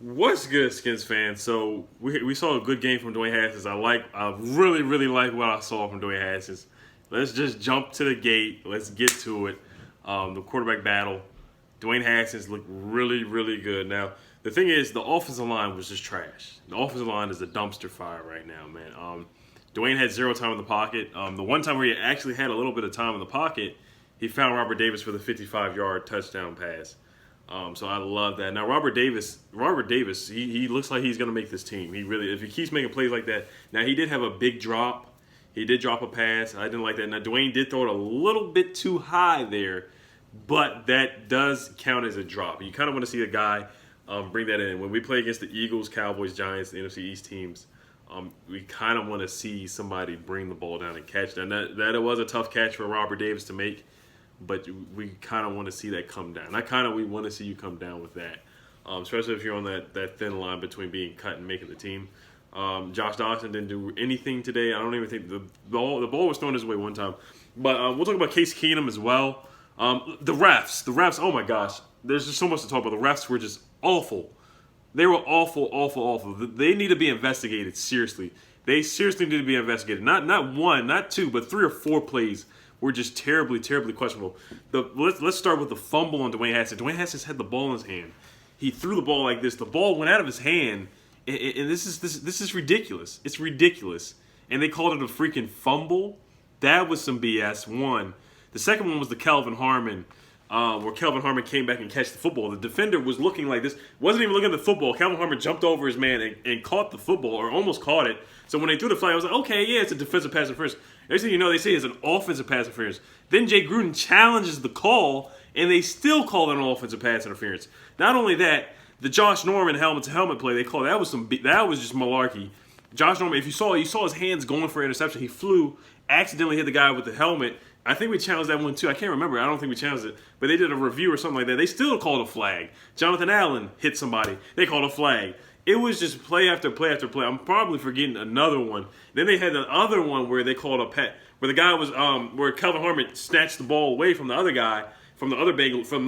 What's good, Skins fans? So we saw a good game from Dwayne Haskins. I really like what I saw from Dwayne Haskins. Let's just jump to the gate. Let's get to it. The quarterback battle. Dwayne Haskins looked really good. Now the thing is, the offensive line was just trash. The offensive line is a dumpster fire right now, man. Dwayne had zero time in the pocket. The one time where he actually had a little bit of time in the pocket, he found Robert Davis for the 55-yard touchdown pass. So I love that. Now Robert Davis, he looks like he's gonna make this team. He really, if he keeps making plays like that. Now he did have a big drop. He did drop a pass. I didn't like that. Now Dwayne did throw it a little bit too high there, but that does count as a drop. You kind of want to see a guy bring that in. When we play against the Eagles, Cowboys, Giants, the NFC East teams, we kind of want to see somebody bring the ball down and catch that. That it was a tough catch for Robert Davis to make. But we kind of want to see that come down. We want to see you come down with that, especially if you're on that thin line between being cut and making the team. Josh Dawson didn't do anything today. I don't even think the ball was thrown his way one time. But we'll talk about Case Keenum as well. The refs. Oh my gosh, there's just so much to talk about. The refs were just awful. They were awful. They need to be investigated seriously. They seriously need to be investigated. Not one, not two, but three or four plays were just terribly questionable. Let's start with the fumble on Dwayne Haskins. Dwayne Haskins had the ball in his hand. He threw the ball like this. The ball went out of his hand, and this is ridiculous. It's ridiculous. And they called it a freaking fumble. That was some BS. One. The second one was the Calvin Harmon, where Calvin Harmon came back and catch the football. The defender was looking like this. Wasn't even looking at the football. Calvin Harmon jumped over his man and caught the football, or almost caught it. So when they threw the flag, I was like, okay, yeah, it's a defensive pass interference. Next thing you know, they say it's an offensive pass interference. Then Jay Gruden challenges the call, and they still call it an offensive pass interference. Not only that, the Josh Norman helmet-to-helmet play they called, that was just malarkey. Josh Norman, if you saw his hands going for interception. He flew, accidentally hit the guy with the helmet. I think we challenged that one too. I can't remember. I don't think we challenged it. But they did a review or something like that. They still called a flag. Jonathan Allen hit somebody. They called a flag. It was just play after play after play. I'm probably forgetting another one. Then they had the other one where they called a pet, where the guy was where Calvin Harmon snatched the ball away from the other guy, from the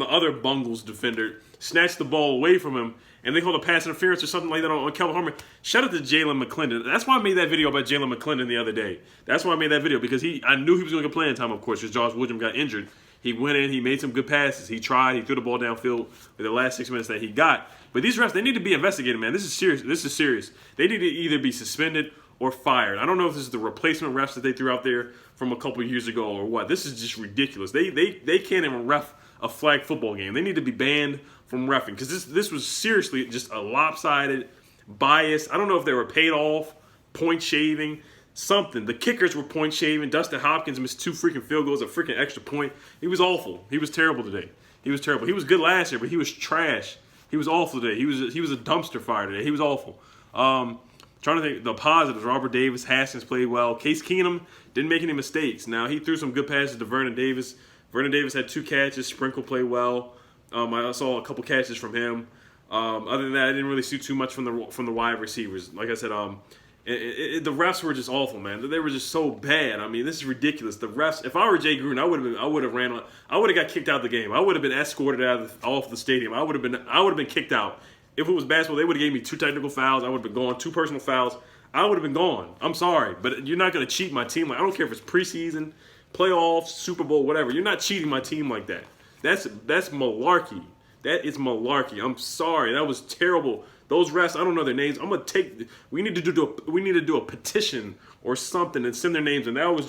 other Bungles defender, snatched the ball away from him, and they called a pass interference or something like that on Calvin Harmon. Shout out to Jalen McClendon. That's why I made that video about Jalen McClendon the other day. That's why I made that video, because I knew he was going to get playing time, of course, because Josh Woodrum got injured. He went in, he made some good passes. He tried, he threw the ball downfield with the last 6 minutes that he got. But these refs, they need to be investigated, man. This is serious. They need to either be suspended or fired. I don't know if this is the replacement refs that they threw out there from a couple years ago or what. This is just ridiculous. They can't even ref a flag football game. They need to be banned from reffing, because this was seriously just a lopsided, biased. I don't know if they were paid off, point shaving, something. The kickers were point shaving. Dustin Hopkins missed 2 freaking field goals, a freaking extra point. He was awful. He was terrible today. He was terrible. He was good last year, but he was trash. He was awful today. He was a dumpster fire today. He was awful. Trying to think the positives. Robert Davis, Haskins played well. Case Keenum didn't make any mistakes. Now he threw some good passes to Vernon Davis. Vernon Davis had 2 catches. Sprinkle played well. I saw a couple catches from him. Other than that, I didn't really see too much from the wide receivers. Like I said, the refs were just awful, man. They were just so bad. I mean, this is ridiculous. The refs. If I were Jay Gruden, I would have got kicked out of the game. I would have been escorted off the stadium. I would have been kicked out. If it was basketball, they would have gave me 2 technical fouls. I would have been gone. 2 personal fouls. I would have been gone. I'm sorry, but you're not going to cheat my team. I don't care if it's preseason, playoffs, Super Bowl, whatever. You're not cheating my team like that. That's malarkey. That is malarkey. I'm sorry. That was terrible. Those refs, I don't know their names. We need to do a petition or something and send their names. And that was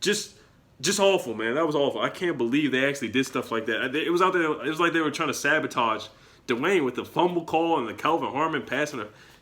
just awful, man. That was awful. I can't believe they actually did stuff like that. It was out there. It was like they were trying to sabotage Dwayne with the fumble call and the Calvin Harmon passing.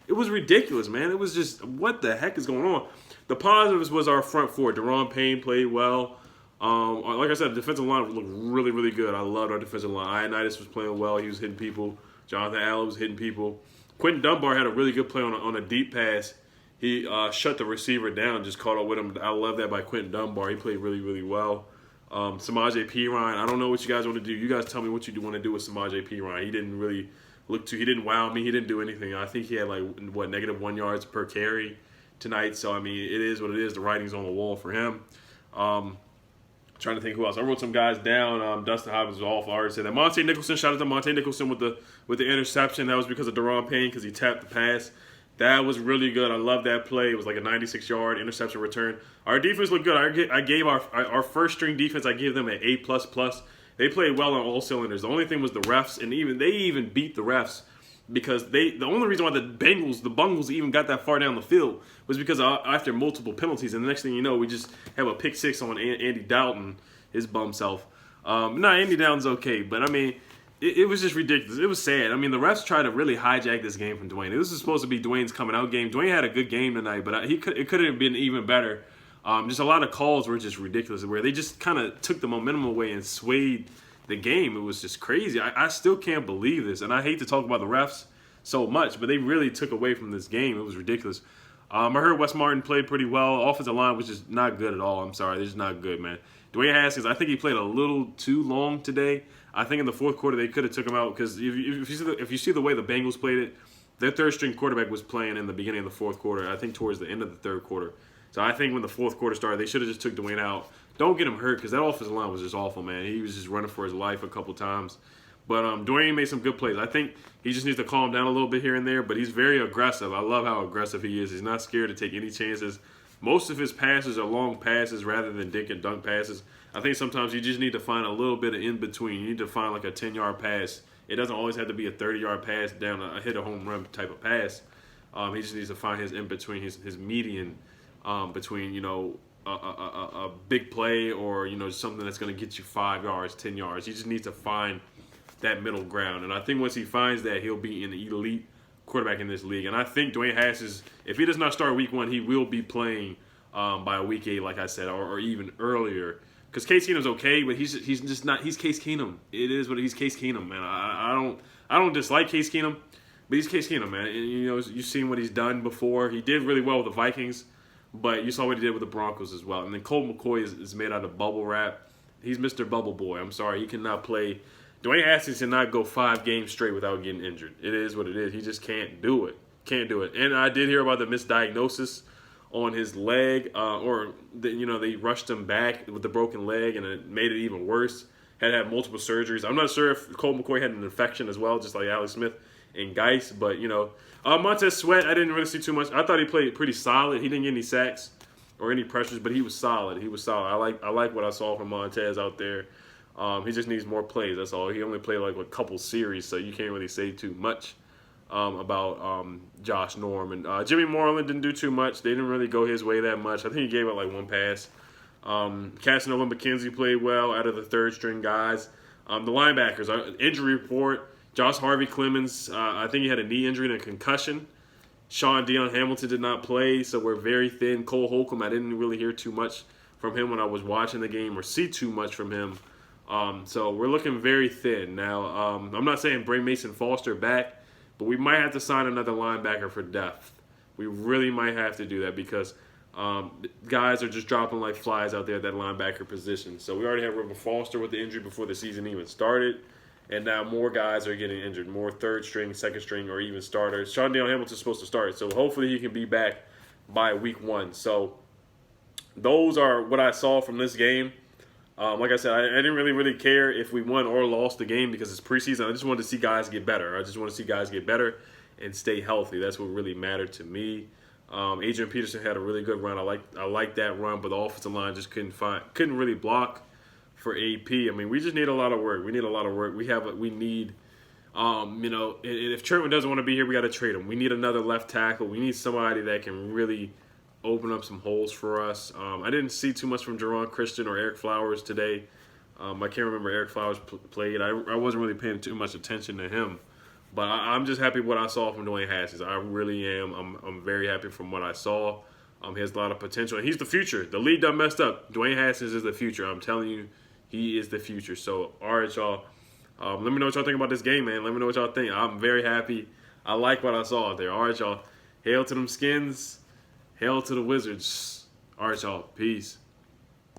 It was ridiculous, man. It was just, what the heck is going on? The positives was our front four. Deron Payne played well. Like I said, the defensive line looked really good. I loved our defensive line. Ioannidis was playing well. He was hitting people. Jonathan Allen was hitting people. Quentin Dunbar had a really good play on a deep pass. He shut the receiver down, just caught up with him. I love that by Quentin Dunbar. He played really well. Samaje Perine, I don't know what you guys want to do. You guys tell me what you want to do with Samaje Perine. He didn't really he didn't wow me. He didn't do anything. I think he had -1 yards per carry tonight. So, I mean, it is what it is. The writing's on the wall for him. Trying to think who else. I wrote some guys down. Dustin Hopkins was awful. I already said that. Monte Nicholson, shout out to Monte Nicholson with the interception. That was because of Daron Payne because he tapped the pass. That was really good. I love that play. It was like a 96-yard interception return. Our defense looked good. I gave our first string defense, I gave them an A++. They played well on all cylinders. The only thing was the refs, and they even beat the refs because the only reason why the Bungles even got that far down the field was because after multiple penalties, and the next thing you know, we just have a pick six on Andy Dalton, his bum self. Andy Dalton's okay, but I mean, it was just ridiculous. It was sad. I mean, the refs tried to really hijack this game from Dwayne. This was supposed to be Dwayne's coming out game. Dwayne had a good game tonight, but it could have been even better. Just a lot of calls were just ridiculous, where they just kind of took the momentum away and swayed the game. It was just crazy. I still can't believe this, and I hate to talk about the refs so much, but they really took away from this game. It was ridiculous. I heard Wes Martin played pretty well. Offensive line was just not good at all. I'm sorry, they're just not good, man. Dwayne Haskins, I think he played a little too long today. I think in the fourth quarter they could have took him out because if you see the way the Bengals played it, their third-string quarterback was playing in the beginning of the fourth quarter. I think towards the end of the third quarter. So I think when the fourth quarter started, they should have just took Dwayne out. Don't get him hurt because that offensive line was just awful, man. He was just running for his life a couple times. But Dwayne made some good plays. I think he just needs to calm down a little bit here and there, but he's very aggressive. I love how aggressive he is. He's not scared to take any chances. Most of his passes are long passes rather than dink and dunk passes. I think sometimes you just need to find a little bit of in-between. You need to find like a 10-yard pass. It doesn't always have to be a 30-yard pass down a hit a home run type of pass. He just needs to find his in-between, his median between, a big play or, something that's going to get you 5 yards, 10 yards. He just needs to find that middle ground. And I think once he finds that, he'll be an elite quarterback in this league. And I think Dwayne Haskins, if he does not start week 1, he will be playing by week 8, like I said, or even earlier. Because Case Keenum's okay, but he's just not. He's Case Keenum. It is what he's Case Keenum, man. I don't dislike Case Keenum, but he's Case Keenum, man. And, you've seen what he's done before. He did really well with the Vikings, but you saw what he did with the Broncos as well. And then Colt McCoy is made out of bubble wrap. He's Mr. Bubble Boy. I'm sorry, he cannot play. Dwayne Haskins cannot go 5 games straight without getting injured. It is what it is. He just can't do it. Can't do it. And I did hear about the misdiagnosis on his leg, they rushed him back with the broken leg, and it made it even worse. Had multiple surgeries. I'm not sure if Colt McCoy had an infection as well, just like Alex Smith and Geis. But Montez Sweat, I didn't really see too much. I thought he played pretty solid. He didn't get any sacks or any pressures, but he was solid. I like what I saw from Montez out there. He just needs more plays. That's all. He only played like a couple series, so you can't really say too much about Josh Norm. And Jimmy Moreland didn't do too much. They didn't really go his way that much. I think he gave up like 1 pass. Casanova McKenzie played well out of the third-string guys. The linebackers, injury report, Josh Harvey Clemens, I think he had a knee injury and a concussion. Sean Deion Hamilton did not play, so we're very thin. Cole Holcomb, I didn't really hear too much from him when I was watching the game or see too much from him. So we're looking very thin. Now, I'm not saying bring Mason Foster back, but we might have to sign another linebacker for depth. We really might have to do that because guys are just dropping like flies out there at that linebacker position. So we already had River Foster with the injury before the season even started, and now more guys are getting injured, more third string, second string, or even starters. Sean Deion Hamilton's supposed to start, so hopefully he can be back by week 1. So those are what I saw from this game. Like I said, I didn't really care if we won or lost the game because it's preseason. I just wanted to see guys get better. I just want to see guys get better and stay healthy. That's what really mattered to me. Adrian Peterson had a really good run. I like that run, but the offensive line just couldn't really block for AP. I mean, we just need a lot of work. We need a lot of work. We need, if Trentman doesn't want to be here, we got to trade him. We need another left tackle. We need somebody that can really open up some holes for us. I didn't see too much from Jerron Christian or Eric Flowers today. I can't remember Eric Flowers played. I wasn't really paying too much attention to him. But I'm just happy what I saw from Dwayne Haskins. I really am. I'm very happy from what I saw. He has a lot of potential. And he's the future. The league done messed up. Dwayne Haskins is the future. I'm telling you, he is the future. So, all right, y'all. Let me know what y'all think about this game, man. Let me know what y'all think. I'm very happy. I like what I saw out there. All right, y'all. Hail to them Skins. Hail to the Wizards. All right, y'all. Peace.